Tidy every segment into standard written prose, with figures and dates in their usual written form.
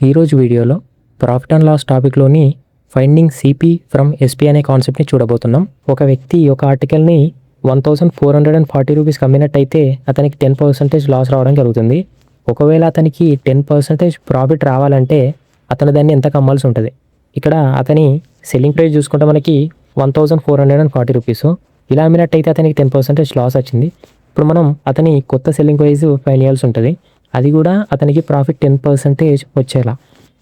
ఈరోజు వీడియోలో profit and loss టాపిక్లోని ఫైండింగ్ సిపి ఫ్రమ్ ఎస్పీ అనే కాన్సెప్ట్ని చూడబోతున్నాం. ఒక వ్యక్తి ఒక ఆర్టికల్ని 1440 రూపీస్కి అమ్మినట్టయితే అతనికి 10% లాస్ రావడం జరుగుతుంది. ఒకవేళ అతనికి 10% ప్రాఫిట్ రావాలంటే అతను దాన్ని ఎంతకు అమ్మాల్సి ఉంటుంది. ఇక్కడ అతని సెల్లింగ్ ప్రైస్ చూసుకుంటే మనకి 1440 రూపీస్. ఇలా అమ్మినట్టయితే అతనికి 10% లాస్ వచ్చింది. ఇప్పుడు మనం అతని కొత్త సెల్లింగ్ ప్రైస్ ఫైండ్ చేయాల్సి ఉంటుంది. అది కూడా అతనికి ప్రాఫిట్ 10% వచ్చేలా.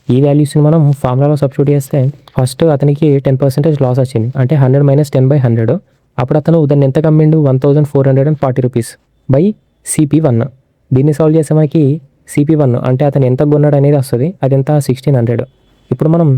ఈ వాల్యూస్ని మనం ఫార్ములాలో సబ్స్టిట్యూట్ చేస్తే ఫస్ట్ అతనికి 10% లాస్ వచ్చింది, అంటే 100 - 10/100. అప్పుడు అతను దాన్ని ఎంత కమ్మిండు, 1440 రూపీస్ బై CP1. దీన్ని సాల్వ్ చేస్తే మనకి CP1 అంటే అతను ఎంత కొన్నాడు అనేది వస్తుంది. అది ఎంత, 1600. ఇప్పుడు మనం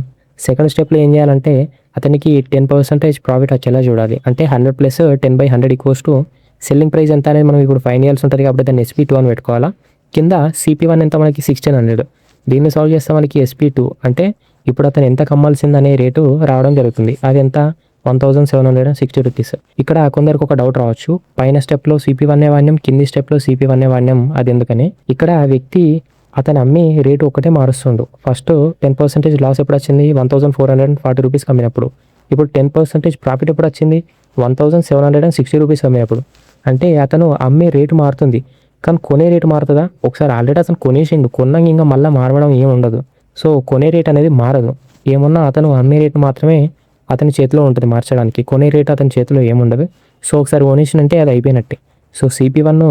సెకండ్ స్టెప్లో ఏం చేయాలంటే అతనికి 10% ప్రాఫిట్ వచ్చేలా చూడాలి. అంటే 100 + 10/100 సెల్లింగ్ ప్రైస్ ఎంత అనేది మనం ఇప్పుడు ఫైండ్ చేయాల్సి ఉంటుంది. కాబట్టి దాన్ని SP2 అని పెట్టుకోవాలా. కింద CP1 ఎంత, మనకి 1600. దీన్ని సాల్వ్ చేస్తే మనకి SP2 అంటే ఇప్పుడు అతను ఎంత కమ్మాల్సింది అనే రేటు రావడం జరుగుతుంది. అది ఎంత, 1760 రూపీస్. ఇక్కడ కొందరికి ఒక డౌట్ రావచ్చు, పైన స్టెప్లో CP1 వాడినాం, కింది స్టెప్లో CP1 వాడినాం, అది ఎందుకని. ఇక్కడ వ్యక్తి అతను అమ్మి రేటు ఒకటే మారుస్తుండు. ఫస్ట్ 10% లాస్ ఎప్పుడు వచ్చింది, 1440 రూపీస్కి అమ్మినప్పుడు. ఇప్పుడు 10% ప్రాఫిట్ ఎప్పుడు వచ్చింది, 1760 రూపీస్ అమ్మినప్పుడు. అంటే అతను అమ్మే రేటు మారుతుంది కానీ కొనే రేటు మారుతుందా. ఒకసారి ఆల్రెడీ అతను కొనేసిండు, కొన్నాక ఇంకా మళ్ళీ మారడం ఏమి ఉండదు. సో కొనే రేట్ అనేది మారదు. ఏమన్నా అతను అమ్మే రేటు మాత్రమే అతని చేతిలో ఉంటుంది మార్చడానికి. కొనే రేటు అతని చేతిలో ఏముండదు. సో ఒకసారి కొనేసినంటే అది అయిపోయినట్టే. సో CP1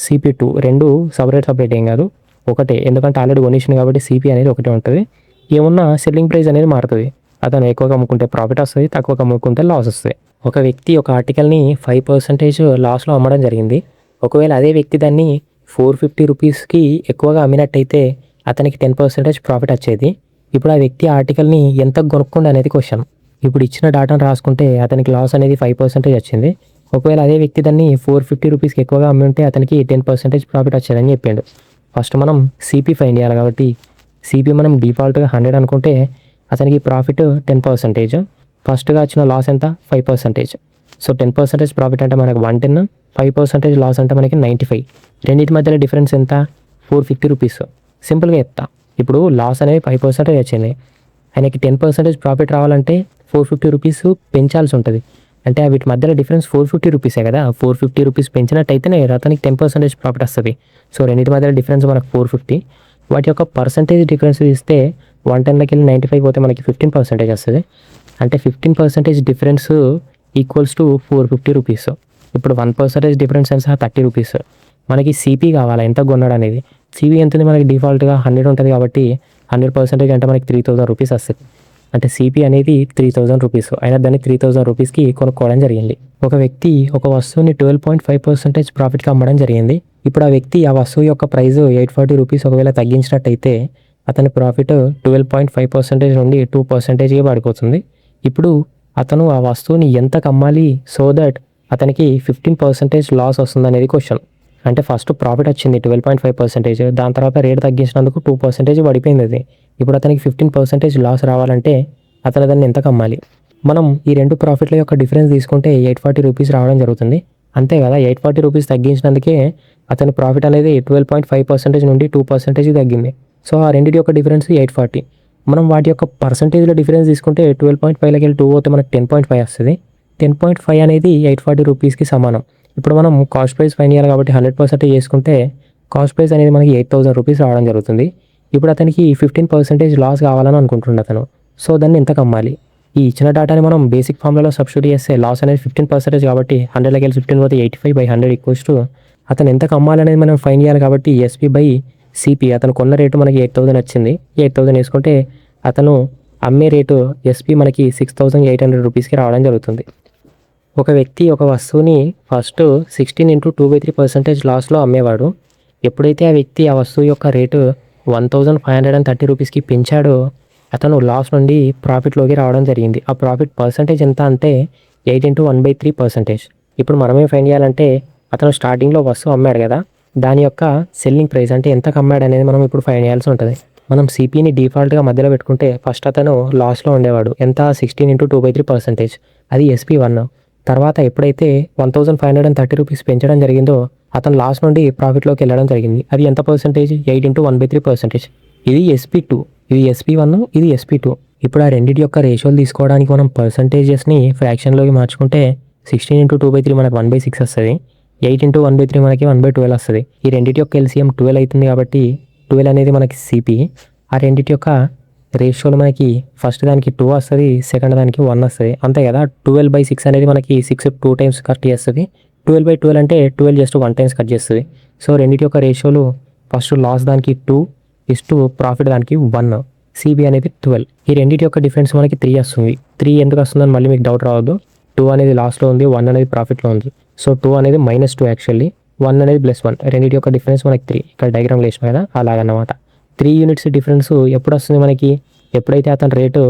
CP2 రెండు సపరేట్ ఏం కాదు, ఒకటే. ఎందుకంటే ఆల్రెడీ కొనేసింది కాబట్టి CP అనేది ఒకటే ఉంటుంది. ఏమన్నా సెల్లింగ్ ప్రైస్ అనేది మారుతుంది. అతను ఎక్కువగా అమ్ముకుంటే ప్రాఫిట్ వస్తుంది, తక్కువగా అమ్ముకుంటే లాస్ వస్తుంది. ఒక వ్యక్తి ఒక ఆర్టికల్ని 5% లాస్లో అమ్మడం జరిగింది. ఒకవేళ అదే వ్యక్తి దాన్ని 450 రూపీస్కి ఎక్కువగా అమ్మినట్టయితే అతనికి 10% ప్రాఫిట్ వచ్చేది. ఇప్పుడు ఆ వ్యక్తి ఆర్టికల్ని ఎంత కొనుక్కుండు అనేది క్వశ్చన్. ఇప్పుడు ఇచ్చిన డాటాను రాసుకుంటే అతనికి లాస్ అనేది 5% వచ్చింది. ఒకవేళ అదే వ్యక్తి దాన్ని 450 రూపీస్కి ఎక్కువగా అమ్మి ఉంటే అతనికి 10% ప్రాఫిట్ వచ్చేదని చెప్పిండు. ఫస్ట్ మనం CP ఫైండ్ చేయాలి. కాబట్టి CP మనం డిఫాల్ట్గా 100 అనుకుంటే అతనికి ప్రాఫిట్ 10%. ఫస్ట్గా వచ్చిన లాస్ ఎంత, 5%. సో 10% ప్రాఫిట్ అంటే మనకు 110, 5% లాస్ అంటే మనకి 95. రెండింటి మధ్యలో డిఫరెన్స్ ఎంత, 450 రూపీస్. సింపుల్గా చెప్తా. ఇప్పుడు లాస్ అనేది 5% వచ్చింది. ఆయనకి 10% ప్రాఫిట్ రావాలంటే 450 రూపీస్ పెంచాల్సి ఉంటుంది. అంటే వీటి మధ్యలో డిఫరెన్స్ 450 రూపీసే కదా. 450 రూపీస్ పెంచినట్టయితేనే అతనికి 10% ప్రాఫిట్ వస్తుంది. సో రెండింటి మధ్యలో డిఫరెన్స్ మనకు 450. వాటి యొక్క పర్సంటేజ్ డిఫరెన్స్ ఇస్తే 110లోకి వెళ్ళి 95 పోతే మనకి 15% వస్తుంది. అంటే 15% డిఫరెన్స్ ఈక్వల్స్ టు 450 రూపీస్. ఇప్పుడు 1% డిఫరెన్స్ ఎంత, 30 రూపీస్. మనకి CP కావాలా, ఎంత కొన్నాడు అనేది. CP ఎంత ఉంది మనకి, డిఫాల్ట్గా 100 ఉంటుంది కాబట్టి 100% అంటే మనకి 3000 రూపీస్ వస్తుంది. అంటే CP అనేది 3000 రూపీస్. అయినా దాన్ని 3000 రూపీస్కి కొనుక్కోవడం జరిగింది. ఒక వ్యక్తి ఒక వస్తువుని 12.5% ప్రాఫిట్కి అమ్మడం జరిగింది. ఇప్పుడు ఆ వ్యక్తి ఆ వస్తువు యొక్క ప్రైస్ 840 రూపీస్ ఒకవేళ తగ్గించినట్టయితే అతని ప్రాఫిట్ 12.5% నుండి 2%గా పడిపోతుంది. ఇప్పుడు అతను ఆ వస్తువుని ఎంత కమ్మాలి సో దట్ అతనికి 15% లాస్ వస్తుంది అనేది క్వశ్చన్. అంటే ఫస్ట్ ప్రాఫిట్ వచ్చింది 12.5%, దాని తర్వాత రేట్ తగ్గించినందుకు 2% పడిపోయింది అది. ఇప్పుడు అతనికి 15% లాస్ రావాలంటే అతను దాన్ని ఎంత కమ్మాలి. మనం ఈ రెండు ప్రాఫిట్ల యొక్క డిఫరెన్స్ తీసుకుంటే 840 రూపీస్ రావడం జరుగుతుంది. అంతే కదా, 840 రూపీస్ తగ్గించినందుకే అతని ప్రాఫిట్ అనేది 12.5% నుండి 2% తగ్గింది. సో ఆ రెండింటి యొక్క డిఫరెన్స్ 840. మనం వాటి యొక్క పర్సంటేజ్లో డిఫరెన్స్ తీసుకుంటే 12.5లోకి వెళ్ళి 2 పోతే మనకి 10.5 వస్తుంది. 10.5 అనేది 840 రూపీస్కి సమానం. ఇప్పుడు మనం కాస్ట్ ప్రైస్ ఫైండ్ చేయాలి కాబట్టి 100% చేసుకుంటే కాస్ట్ ప్రైస్ అనేది మనకి 8000 రూపీస్ రావడం జరుగుతుంది. ఇప్పుడు అతనికి 15% లాస్ కావాలని అనుకుంటుండే అతను. సో దాన్ని ఎంత కమ్మాలి. ఈ ఇచ్చిన డేటాని మనం బేసిక్ ఫార్ములాలో సబ్స్టిట్యూట్ చేస్తే లాస్ అనేది 15% కాబట్టి 100లోకి వెళ్ళి 15 పోతే 85/100 అతను ఎంత కమ్మాలి అనేది మనం ఫైండ్ చేయాలి. కాబట్టి SP/CP అతను కొన్న రేటు మనకి 8000 వచ్చింది. 8000 వేసుకుంటే అతను అమ్మే రేటు SP మనకి 6800 రూపీస్కి రావడం జరుగుతుంది. ఒక వ్యక్తి ఒక వస్తువుని ఫస్ట్ 16 × 2/3% లాస్లో అమ్మేవాడు. ఎప్పుడైతే ఆ వ్యక్తి ఆ వస్తువు యొక్క రేటు 1530 రూపీస్కి పెంచాడో అతను లాస్ నుండి ప్రాఫిట్లోకి రావడం జరిగింది. ఆ ప్రాఫిట్ పర్సంటేజ్ ఎంత అంటే 8 × 1/3%. ఇప్పుడు మనమే ఫైండ్ చేయాలంటే అతను స్టార్టింగ్లో వస్తువు అమ్మాడు కదా, దాని యొక్క సెల్లింగ్ ప్రైస్ అంటే ఎంత కమ్మాడు అనేది మనం ఇప్పుడు ఫైండ్ చేయాల్సి ఉంటుంది. మనం CPని డిఫాల్ట్గా మధ్యలో పెట్టుకుంటే ఫస్ట్ అతను లాస్లో ఉండేవాడు. ఎంత, 16 × 2/3%. అది SP1. తర్వాత ఎప్పుడైతే 1530 రూపీస్ పెంచడం జరిగిందో అతను లాస్ నుండి ప్రాఫిట్లోకి వెళ్ళడం జరిగింది. అది ఎంత పర్సంటేజ్, 8 × 1/3%. ఇది SP2. ఇది SP1, ఇది SP2. ఇప్పుడు ఆ రెండింటి యొక్క రేషియోలు తీసుకోవడానికి మనం పర్సంటేజెస్ని ఫ్రాక్షన్లోకి మార్చుకుంటే 16 × 2/3 మనకు 1/6 వస్తుంది. 8 × 1/3 మనకి 1/12 వస్తుంది. ఈ రెండింటి యొక్క LCM 12 అవుతుంది కాబట్టి 12 అనేది మనకి CP. ఆ రెండింటి యొక్క రేషియోలు మనకి ఫస్ట్ దానికి 2 వస్తుంది, సెకండ్ దానికి 1 వస్తుంది. అంతే కదా. 12/6 అనేది మనకి 6 2 టైమ్స్ కట్ చేస్తుంది. 12/12 అంటే 12 జస్ట్ 1 టైమ్స్ కట్ చేస్తుంది. సో రెండింటి యొక్క రేషియోలు ఫస్ట్ లాస్ దానికి 2 ప్రాఫిట్ దానికి 1. CB అనేది 12. ఈ రెండింటి యొక్క డిఫరెన్స్ మనకి 3 వస్తుంది. 3 ఎందుకు వస్తుందని మళ్ళీ మీకు డౌట్ రావద్దు. 2 అనేది లాస్లో ఉంది, 1 అనేది ప్రాఫిట్లో ఉంది. సో 2 అనేది -2 యాక్చువల్లీ, 1 అనేది +1. రెండింటి యొక్క డిఫరెన్స్ మనకి 3. ఇక్కడ డయాగ్రామ్ వేసిన కదా అలాగన్నమాట. 3 యూనిట్స్ డిఫరెన్స్ ఎప్పుడు వస్తుంది మనకి? ఎప్పుడైతే అతని రేటు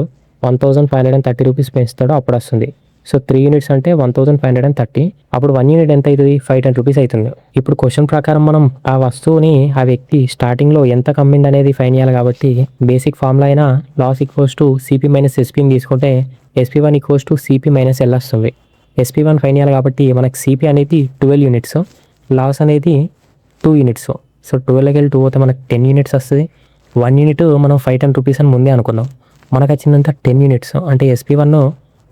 1530 రూపీస్ పెంచుతాడో అప్పుడు వస్తుంది. సో 3 యూనిట్స్ అంటే 1530. అప్పుడు 1 యూనిట్ ఎంత అవుతుంది? 510 రూపీస్ అవుతుంది. ఇప్పుడు క్వశ్చన్ ప్రకారం మనం ఆ వస్తువుని ఆ వ్యక్తి స్టార్టింగ్లో ఎంత కమ్మింది అనేది ఫైన్ చేయాలి కాబట్టి బేసిక్ ఫార్ములా అయినా లాస్ CP - SPని తీసుకుంటే SP1 CP - L వస్తుంది. SP1 ఫైన్ చేయాలి కాబట్టి మనకి CP అనేది 12 యూనిట్స్, లాస్ అనేది 2 యూనిట్స్. సో 12కి వెళ్ళి 2 పోతే మనకు 10 యూనిట్స్ వస్తుంది. 1 యూనిట్ మనం 510 రూపీస్ అని ముందే అనుకున్నాం. మనకు వచ్చిందంతా 10 యూనిట్స్. అంటే SP1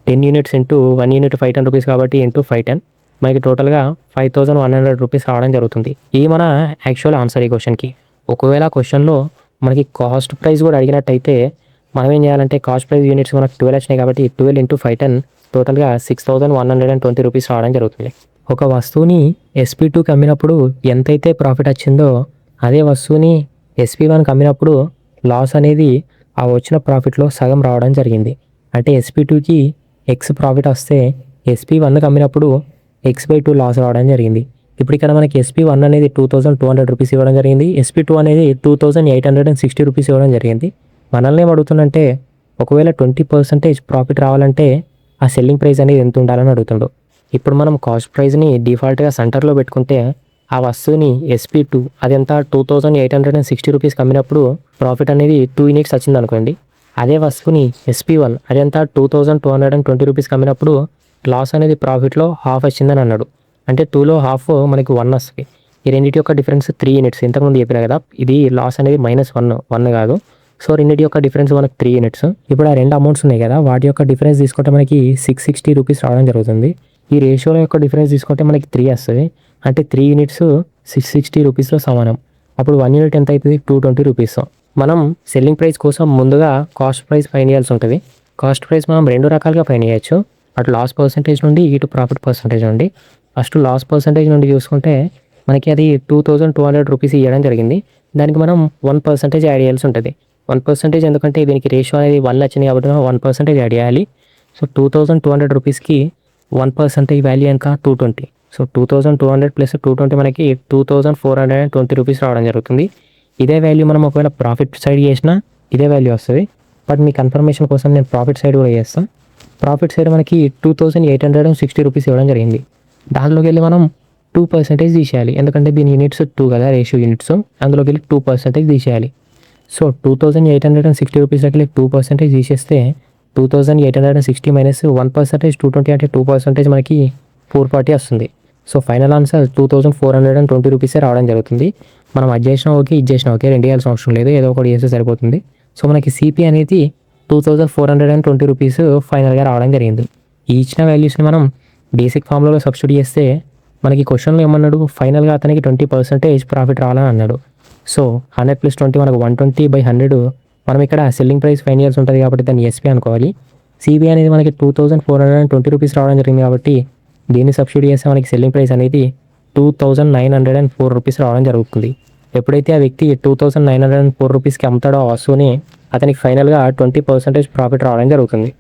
10 units into 1 unit 510 rupees కాబట్టి ఇంటూ 510 మనకి టోటల్గా 5100 రూపీస్ రావడం జరుగుతుంది. ఇది మన యాక్చువల్ ఆన్సర్ ఈ క్వశ్చన్కి. ఒకవేళ క్వశ్చన్లో మనకి కాస్ట్ ప్రైస్ కూడా అడిగినట్టయితే మనం ఏం చేయాలంటే కాస్ట్ ప్రైస్ యూనిట్స్ మనకు 12 వచ్చినాయి కాబట్టి 12 × 510 టోటల్గా 6120 రూపీస్ రావడం జరుగుతుంది. ఒక వస్తువుని SP2కి అమ్మినప్పుడు ఎంతైతే ప్రాఫిట్ వచ్చిందో అదే వస్తువుని SP1కి అమ్మినప్పుడు లాస్ అనేది ఆ వచ్చిన ప్రాఫిట్లో సగం రావడం జరిగింది. అంటే SP2కి X ప్రాఫిట్ వస్తే SP1కి అమ్మినప్పుడు X/2 లాస్ రావడం జరిగింది. ఇప్పుడు ఇక్కడ మనకి SP1 అనేది 2200 రూపీస్ ఇవ్వడం జరిగింది, SP2 అనేది 2860 రూపీస్ ఇవ్వడం జరిగింది. మనల్ని ఏం అడుగుతుందంటే ఒకవేళ 20% ప్రాఫిట్ రావాలంటే ఆ సెల్లింగ్ ప్రైస్ అనేది ఎంత ఉండాలని అడుగుతుండు. ఇప్పుడు మనం కాస్ట్ ప్రైస్ని డిఫాల్ట్గా సెంటర్లో పెట్టుకుంటే ఆ వస్తువుని SP2 అదంతా 2860 రూపీస్కి అమ్మినప్పుడు ప్రాఫిట్ అనేది 2 యూనిట్స్ వచ్చింది అనుకోండి. అదే వస్తువుని SP1 అదంతా 2220 రూపీస్కి అమ్మినప్పుడు లాస్ అనేది ప్రాఫిట్లో హాఫ్ వచ్చిందని అన్నాడు. అంటే 2లో హాఫ్ మనకి 1 వస్తుంది. ఈ రెండింటి యొక్క డిఫరెన్స్ 3 యూనిట్స్. ఇంతకుముందు చెప్పినా కదా ఇది లాస్ అనేది -1 కాదు. సో రెండింటి యొక్క డిఫరెన్స్ మనకి 3 యూనిట్స్. ఇప్పుడు ఆ రెండు అమౌంట్స్ ఉన్నాయి కదా వాటి యొక్క డిఫరెన్స్ తీసుకుంటే మనకి 660 రూపీస్ రావడం జరుగుతుంది. ఈ రేషియోల యొక్క డిఫరెన్స్ తీసుకుంటే మనకి 3 వస్తుంది. అంటే 3 యూనిట్స్ 660 రూపీస్లో సమానం. అప్పుడు 1 యూనిట్ ఎంత అవుతుంది? 220 రూపీస్. మనం సెల్లింగ్ ప్రైస్ కోసం ముందుగా కాస్ట్ ప్రైస్ ఫైన్ చేయాల్సి ఉంటుంది. కాస్ట్ ప్రైస్ మనం 2 రకాలుగా ఫైన్ చేయొచ్చు. అటు లాస్ పర్సంటేజ్ నుండి ఇటు ప్రాఫిట్ పర్సంటేజ్ నుండి. ఫస్ట్ లాస్ పర్సంటేజ్ నుండి చూసుకుంటే మనకి అది 2200 రూపీస్ ఇవ్వడం జరిగింది. దానికి మనం 1% యాడ్ చేయాల్సి ఉంటుంది. 1% ఎందుకంటే దీనికి రేషియో అనేది 1 వచ్చింది కాబట్టి 1% యాడ్ చేయాలి. సో 2200 రూపీస్కి 1% వాల్యూ ఇంకా 220. సో 2200 + 220 మనకి 2420 రూపీస్ రావడం జరుగుతుంది. ఇదే వాల్యూ మనం ఒకవేళ ప్రాఫిట్ సైడ్ చేసినా ఇదే వాల్యూ వస్తుంది. బట్ మీ కన్ఫర్మేషన్ కోసం నేను ప్రాఫిట్ సైడ్ కూడా చేస్తాను. ప్రాఫిట్ సైడ్ మనకి 2860 రూపీస్ ఇవ్వడం జరిగింది. దానిలోకి వెళ్ళి మనం 2% తీసేయాలి. ఎందుకంటే దీని యూనిట్స్ 2 కదా రేషియో యూనిట్స్, అందులోకి వెళ్ళి 2% తీసేయాలి. సో 2860 రూపీస్లోకి వెళ్ళి 2% తీసేస్తే 2860 - 1% 220 అంటే 2% మనకి 440 వస్తుంది. సో ఫైనల్ ఆన్సర్ 2420 రూపీసే రావడం జరుగుతుంది. మనం అది చేసినా ఓకే, ఇది చేసినా ఓకే, రెండు చేయాల్సిన అవసరం లేదు, ఏదో ఒకటి చేస్తే సరిపోతుంది. సో మనకి CP అనేది 2420 రూపీస్ ఫైనల్గా రావడం జరిగింది. ఈ ఇచ్చిన వాల్యూస్ని మనం బేసిక్ ఫార్ములాలో సబ్స్టిట్యూట్ చేస్తే మనకి క్వశ్చన్లో ఏమన్నాడు? ఫైనల్గా అతనికి 20% ప్రాఫిట్ రావాలని అన్నాడు. సో 100 + 20 మనకు 120/100. మనం ఇక్కడ సెల్లింగ్ ప్రైస్ ఫైన్ చేయాల్సి ఉంటుంది కాబట్టి దాన్ని SP అనుకోవాలి. CB అనేది మనకి 2420 రూపీస్ రావడం జరిగింది కాబట్టి దీన్ని సబ్స్టిట్యూట్ చేస్తే మనకి సెల్లింగ్ ప్రైస్ అనేది 2904 రూపీస్ రావడం జరుగుతుంది. ఎప్పుడైతే ఆ వ్యక్తి 2904 రూపీస్కి అమ్ముతాడో ఆ వస్తువుని అతనికి ఫైనల్గా 20% ప్రాఫిట్ రావడం జరుగుతుంది.